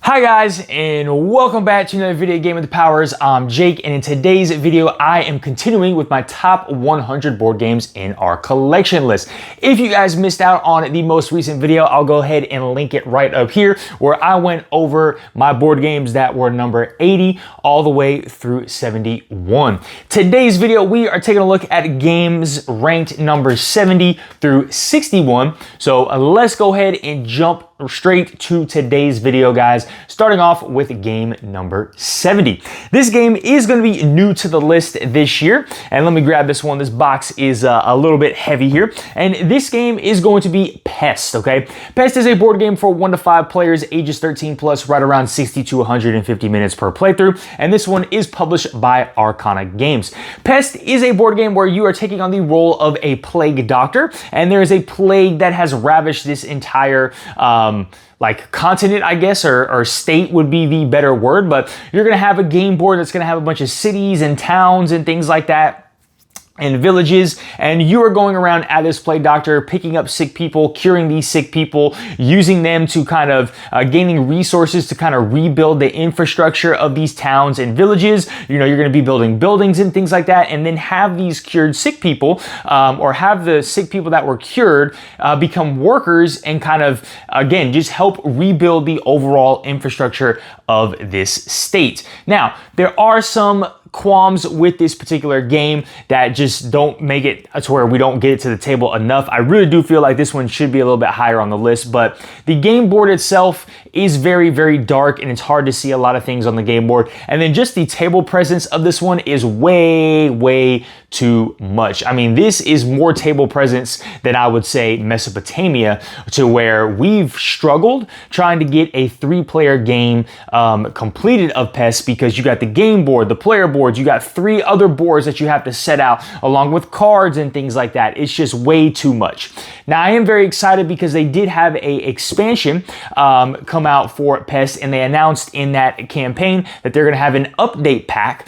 Hi guys, and welcome back to another video Game of the Powers. I'm Jake, and in today's video I am continuing with my top 100 board games in our collection list. If you guys missed out on the most recent video, I'll go ahead and link it right up here, where I went over my board games that were number 80 all the way through 71. Today's video we are taking a look at games ranked number 70 through 61. So let's go ahead and jump straight to today's video, guys, starting off with game number 70. This game is going to be new to the list this year, and let me grab this one. This box is a little bit heavy here, and this game is going to be Pest. Okay, Pest is a board game for 1 to 5 players, ages 13 plus, right around 60 to 150 minutes per playthrough, and this one is published by Arcana Games. Pest is a board game where you are taking on the role of a plague doctor, and there is a plague that has ravished this entire like continent, I guess, or state would be the better word, but you're gonna have a game board that's gonna have a bunch of cities and towns and things like that, and villages, and you are going around as this plague doctor, picking up sick people, curing these sick people, using them to kind of gaining resources to kind of rebuild the infrastructure of these towns and villages. You know, you're going to be building buildings and things like that, and then have these cured sick people, or have the sick people that were cured become workers and kind of, again, just help rebuild the overall infrastructure of this state. Now, there are some qualms with this particular game that just don't make it to where we don't get it to the table enough. I really do feel like this one should be a little bit higher on the list, but the game board itself is very, very dark, and it's hard to see a lot of things on the game board. And then just the table presence of this one is way too much. I mean, this is more table presence than I would say Mesopotamia, to where we've struggled trying to get a 3-player game completed of Pest, because you got the game board, the player boards, you got 3 other boards that you have to set out along with cards and things like that. It's just way too much. Now, I am very excited because they did have a expansion come out for Pest, and they announced in that campaign that they're going to have an update pack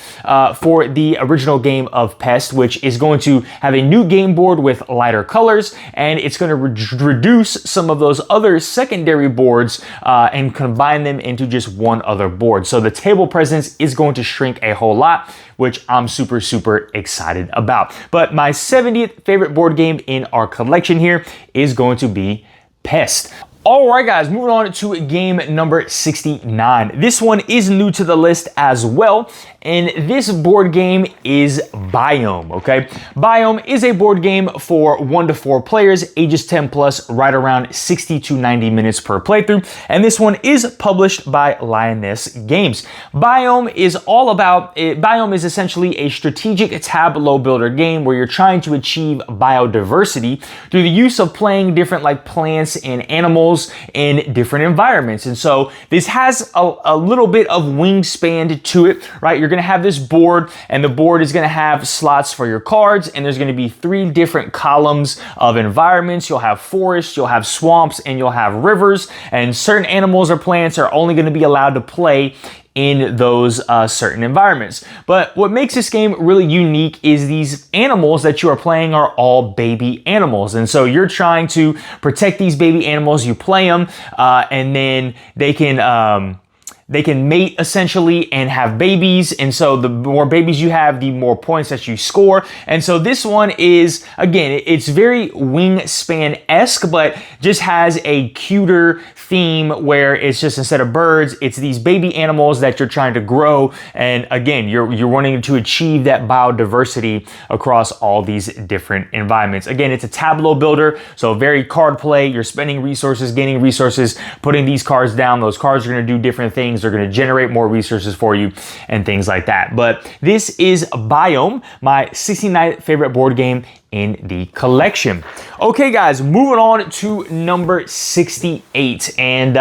for the original game of Pest, which is going to have a new game board with lighter colors, and it's going to reduce some of those other secondary boards and combine them into just one other board. So the table presence is going to shrink a whole lot, which I'm super excited about. But my 70th favorite board game in our collection here is going to be Pest. All right, guys, moving on to game number 69. This one is new to the list as well, and this board game is Biome, okay? Biome is a board game for 1 to 4 players, ages 10 plus, right around 60 to 90 minutes per playthrough, and this one is published by Lioness Games. Biome is all about, Biome is essentially a strategic tableau builder game where you're trying to achieve biodiversity through the use of playing different like plants and animals in different environments. And so this has a little bit of wingspan to it, right? You're going to have this board, and the board is going to have slots for your cards, and there's going to be 3 different columns of environments. You'll have forests, you'll have swamps, and you'll have rivers, and certain animals or plants are only going to be allowed to play in those certain environments. But what makes this game really unique is these animals that you are playing are all baby animals. And so you're trying to protect these baby animals, you play them, and then they can mate essentially and have babies. And so the more babies you have, the more points that you score. And so this one is, again, it's very Wingspan-esque, but just has a cuter theme where it's just, instead of birds, it's these baby animals that you're trying to grow. And again, you're wanting to achieve that biodiversity across all these different environments. Again, it's a tableau builder, so very card play. You're spending resources, gaining resources, putting these cards down. Those cards are going to do different things. They're going to generate more resources for you and things like that. But this is Biome, my 69th favorite board game in the collection. Okay, guys, moving on to number 68. And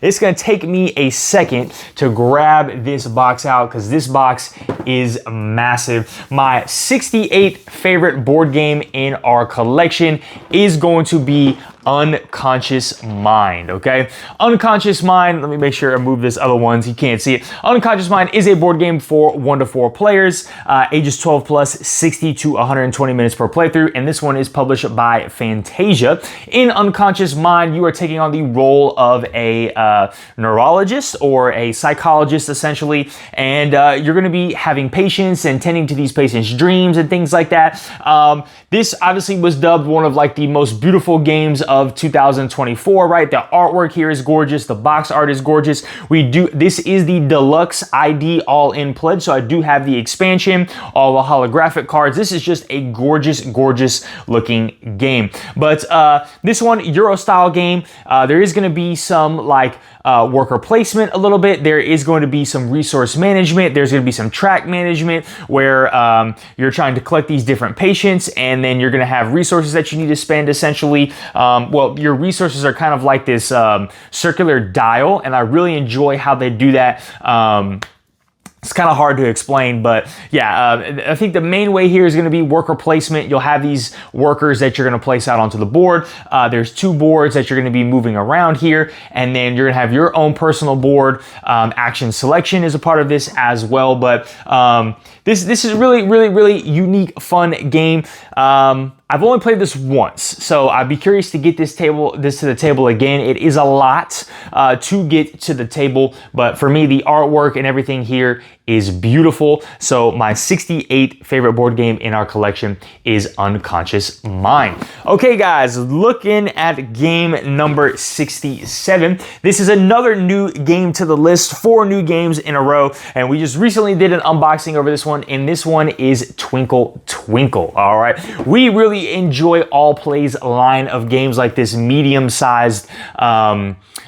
it's going to take me a second to grab this box out because this box is massive. My 68th favorite board game in our collection is going to be Unconscious Mind, okay? Unconscious Mind, let me make sure I move this other ones, you can't see it. Unconscious Mind is a board game for 1 to 4 players, ages 12 plus, 60 to 120 minutes per playthrough. playthrough, and this one is published by Fantasia. In Unconscious Mind, you are taking on the role of a neurologist or a psychologist, essentially, and you're going to be having patients and tending to these patients' dreams and things like that. This obviously was dubbed one of like the most beautiful games of 2024, right? The artwork here is gorgeous. The box art is gorgeous. This is the deluxe ID all-in pledge, so I do have the expansion, all the holographic cards. This is just a gorgeous, gorgeous looking game. But this one, Euro style game, there is going to be some like worker placement a little bit. There is going to be some resource management. There's going to be some track management where you're trying to collect these different patients, and then you're going to have resources that you need to spend essentially. Well, your resources are kind of like this circular dial, and I really enjoy how they do that. It's kind of hard to explain, but yeah, I think the main way here is going to be worker placement. You'll have these workers that you're going to place out onto the board. There's 2 boards that you're going to be moving around here, and then you're going to have your own personal board. Action selection is a part of this as well, but this is really unique, fun game. I've only played this once, so I'd be curious to get this to the table again. It is a lot to get to the table, but for me, the artwork and everything here is beautiful. So my 68th favorite board game in our collection is Unconscious Mind. Okay, guys, looking at game number 67. This is another new game to the list, 4 new games in a row, and we just recently did an unboxing over this one, and this one is Twinkle Twinkle. All right, we really enjoy All Play's line of games, like this medium-sized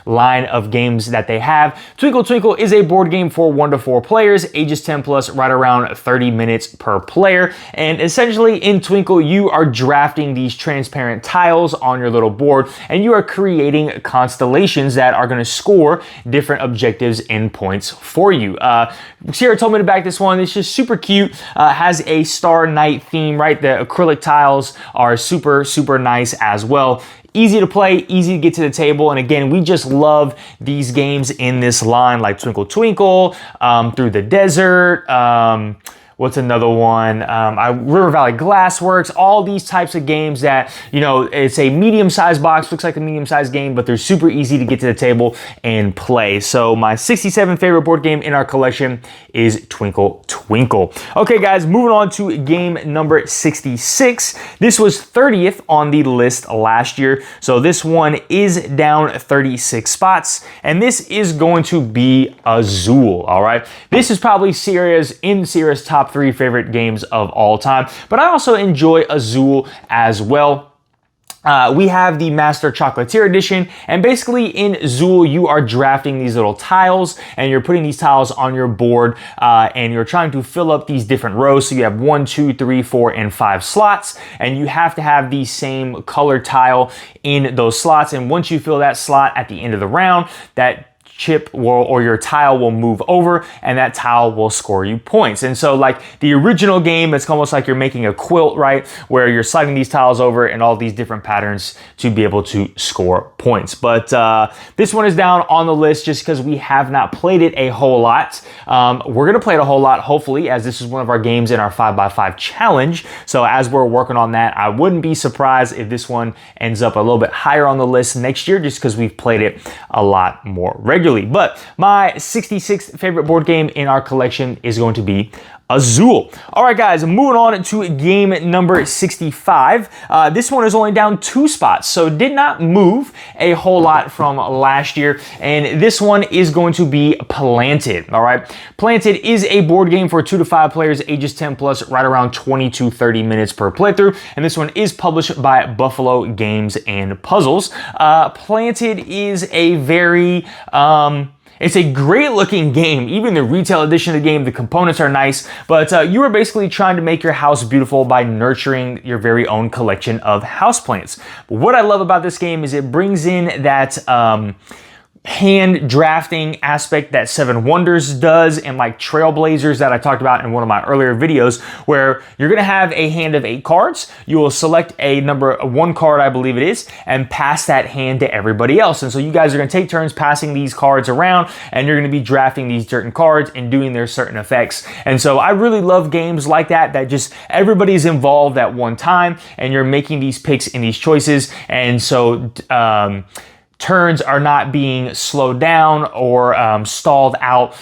line of games that they have. Twinkle Twinkle is a board game for 1 to 4 players, ages 10 plus, right around 30 minutes per player. And essentially in Twinkle, you are drafting these transparent tiles on your little board, and you are creating constellations that are going to score different objectives and points for you. Sierra told me to back this one. It's just super cute. Has a Star Night theme, right? The acrylic tiles are super, super nice as well. Easy to play, easy to get to the table, and again, we just love these games in this line, like Twinkle Twinkle, Through the Desert, what's another one? River Valley Glassworks, all these types of games that, you know, it's a medium-sized box, looks like a medium-sized game, but they're super easy to get to the table and play. So my 67th favorite board game in our collection is Twinkle Twinkle. Okay, guys, moving on to game number 66. This was 30th on the list last year, so this one is down 36 spots, and this is going to be Azul, all right? This is probably Sierra's top 3 favorite games of all time, but I also enjoy Azul as well. We have the Master Chocolatier Edition, and basically in Azul, you are drafting these little tiles, and you're putting these tiles on your board, and you're trying to fill up these different rows. So you have 1, 2, 3, 4, and 5 slots, and you have to have the same color tile in those slots. And once you fill that slot at the end of the round, that chip or your tile will move over, and that tile will score you points. And so like the original game, it's almost like you're making a quilt, right? Where you're sliding these tiles over and all these different patterns to be able to score points. But this one is down on the list just because we have not played it a whole lot. We're going to play it a whole lot, hopefully, as this is one of our games in our 5x5 challenge. So as we're working on that, I wouldn't be surprised if this one ends up a little bit higher on the list next year, just because we've played it a lot more regularly. But my 66th favorite board game in our collection is going to be Azul. All right, guys, moving on to game number 65. This one is only down 2 spots, so did not move a whole lot from last year. And this one is going to be Planted. All right, Planted is a board game for 2 to 5 players, ages 10 plus, right around 20 to 30 minutes per playthrough. And this one is published by Buffalo Games and Puzzles. Planted is a very it's a great looking game. Even the retail edition of the game, the components are nice, but you are basically trying to make your house beautiful by nurturing your very own collection of houseplants. But what I love about this game is it brings in that hand drafting aspect that Seven Wonders does, and like Trailblazers that I talked about in one of my earlier videos, where you're gonna have a hand of 8 cards. You will select a one card, I believe it is, and pass that hand to everybody else. And so you guys are gonna take turns passing these cards around, and you're gonna be drafting these certain cards and doing their certain effects. And so I really love games like that just everybody's involved at one time, and you're making these picks and these choices. And so turns are not being slowed down or stalled out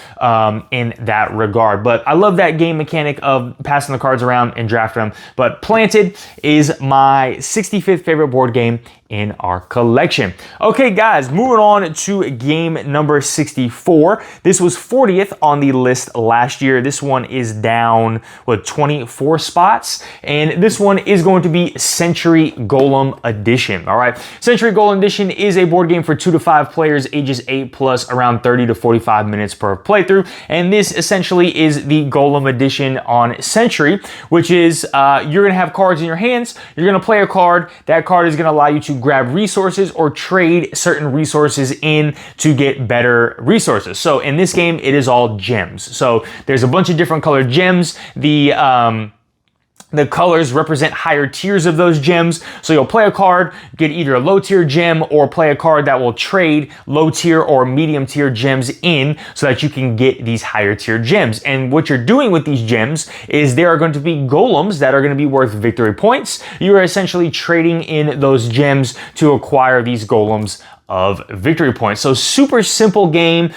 in that regard. But I love that game mechanic of passing the cards around and drafting them. But Planted is my 65th favorite board game in our collection. Okay, guys, moving on to game number 64. This was 40th on the list last year. This one is down with 24 spots, and this one is going to be Century Golem Edition. All right, Century Golem Edition is a board game for 2 to 5 players, ages 8+, around 30 to 45 minutes per playthrough. And this essentially is the Golem Edition on Century, which is you're gonna have cards in your hands. You're gonna play a card. That card is gonna allow you to grab resources or trade certain resources in to get better resources. So in this game, it is all gems. So there's a bunch of different colored gems. The colors represent higher tiers of those gems. So you'll play a card, get either a low tier gem, or play a card that will trade low tier or medium tier gems in so that you can get these higher tier gems. And what you're doing with these gems is there are going to be golems that are going to be worth victory points. You are essentially trading in those gems to acquire these golems of victory points. So super simple game,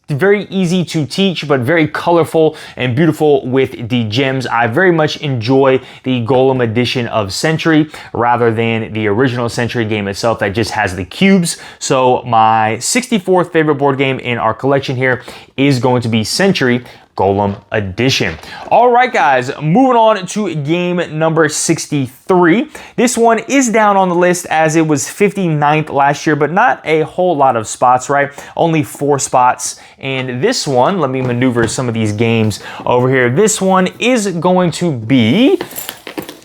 very easy to teach, but very colorful and beautiful with the gems. I very much enjoy the Golem edition of Century rather than the original Century game itself that just has the cubes. So my 64th favorite board game in our collection here is going to be Century Golem Edition. All right, guys, moving on to game number 63. This one is down on the list as it was 59th last year, but not a whole lot of spots, right? Only 4 spots. And this one, let me maneuver some of these games over here. This one is going to be,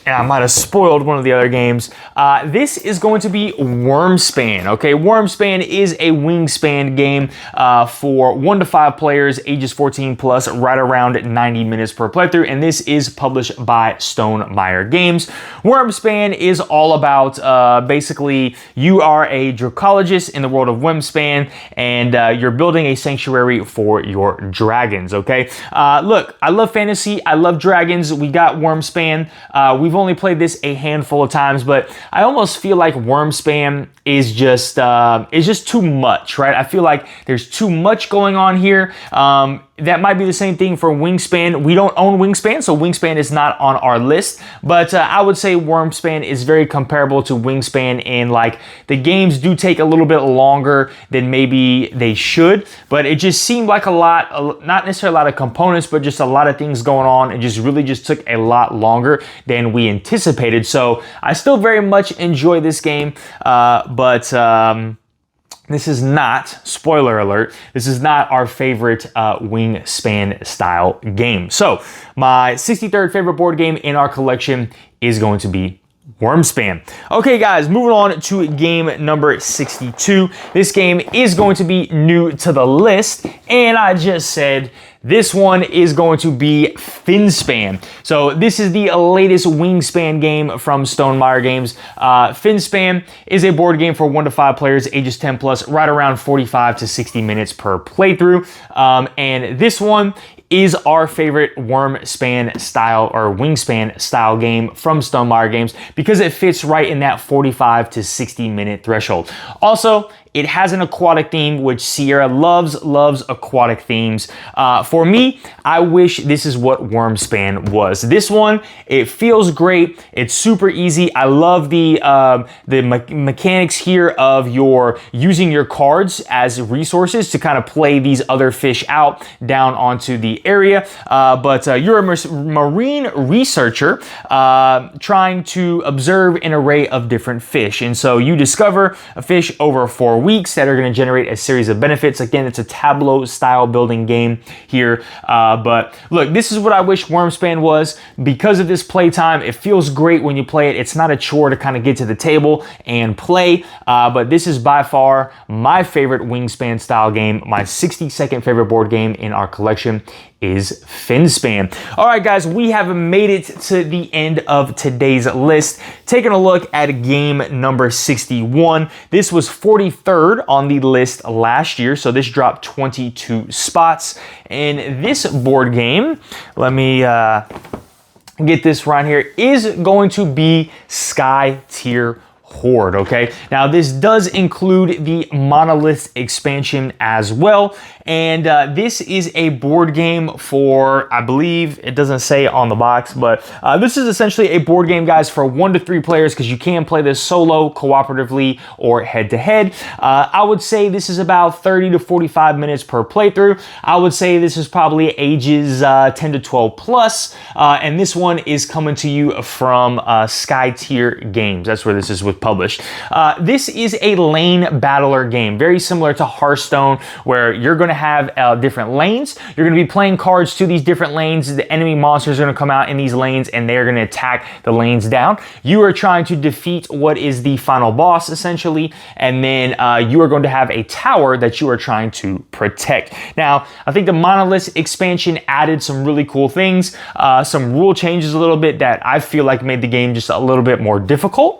and I might have spoiled one of the other games. This is going to be Wyrmspan. Okay, Wyrmspan is a wingspan game for 1 to 5 players, ages 14+, right around 90 minutes per playthrough, and this is published by Stonemaier Games. Wyrmspan is all about basically you are a dracologist in the world of Wyrmspan, and you're building a sanctuary for your dragons. Okay, look, I love fantasy, I love dragons. We got Wyrmspan. We've only played this a handful of times, but I almost feel like Wyrmspan is just too much, right? I feel like there's too much going on here. That might be the same thing for Wingspan. We don't own Wingspan, so Wingspan is not on our list. But I would say Wyrmspan is very comparable to Wingspan in like the games do take a little bit longer than maybe they should. But it just seemed like a lot, not necessarily a lot of components, but just a lot of things going on. It just really just took a lot longer than we anticipated. So I still very much enjoy this game, but this is not, spoiler alert, this is not our favorite Wingspan style game. So my 63rd favorite board game in our collection is going to be Wyrmspan. Okay, guys, moving on to game number 62. This game is going to be new to the list, and I just said this one is going to be Finspan. So this is the latest Wingspan game from Stonemaier Games. Finspan is a board game for 1 to 5 players, ages 10+, right around 45 to 60 minutes per playthrough. And this one is our favorite Wyrmspan style or Wingspan style game from Stonemaier Games because it fits right in that 45 to 60 minute threshold. Also, it has an aquatic theme, which Sierra loves aquatic themes. For me, I wish this is what Wyrmspan was. This one, it feels great. It's super easy. I love the mechanics here of using your cards as resources to kind of play these other fish out down onto the area. But you're a marine researcher trying to observe an array of different fish. And so you discover a fish over 4 weeks that are going to generate a series of benefits. Again, it's a Tableau style building game here. But look, this is what I wish Wyrmspan was. Because of this playtime, it feels great when you play it. It's not a chore to kind of get to the table and play. But this is by far my favorite Wingspan style game. My 62nd favorite board game in our collection is Finspan. All right, guys, we have made it to the end of today's list. Taking a look at game number 61. This was 43rd on the list last year, so this dropped 22 spots. And this board game, let me get this right here, is going to be Skytear Horde, okay? Now, this does include the Monolith expansion as well, and this is a board game for, I believe, it doesn't say on the box, but this is essentially a board game, guys, for 1 to 3 players, because you can play this solo, cooperatively, or head-to-head. I would say this is about 30 to 45 minutes per playthrough. I would say this is probably ages 10 to 12 plus, and this one is coming to you from Skytear Games. That's where this is with published. This is a lane battler game, very similar to Hearthstone, where you're going to have different lanes. You're going to be playing cards to these different lanes. The enemy monsters are going to come out in these lanes, and they're going to attack the lanes down. You are trying to defeat what is the final boss, essentially, and then you are going to have a tower that you are trying to protect. Now, I think the Monolith expansion added some really cool things, some rule changes a little bit that I feel like made the game just a little bit more difficult.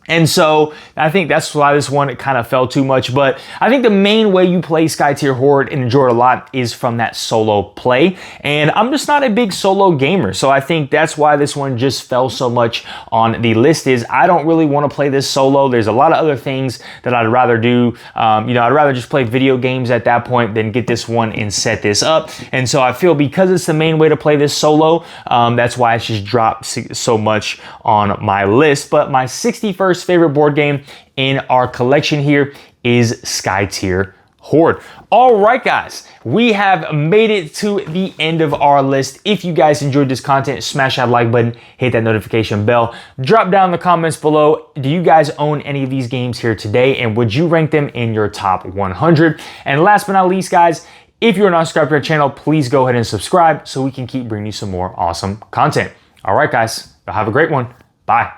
And so I think that's why this one, it kind of fell too much. But I think the main way you play Skytear Horde and enjoy it a lot is from that solo play. And I'm just not a big solo gamer. So I think that's why this one just fell so much on the list. Is I don't really want to play this solo. There's a lot of other things that I'd rather do. You know, I'd rather just play video games at that point than get this one and set this up. And so I feel because it's the main way to play this solo, that's why it's just dropped so much on my list. But my 61st favorite board game in our collection here is Skytear Horde. All right, guys, we have made it to the end of our list. If you guys enjoyed this content, smash that like button, hit that notification bell, drop down in the comments below. Do you guys own any of these games here today, and would you rank them in your top 100? And last but not least, guys, if you're not subscribed to our channel, please go ahead and subscribe so we can keep bringing you some more awesome content. All right, guys, have a great one. Bye.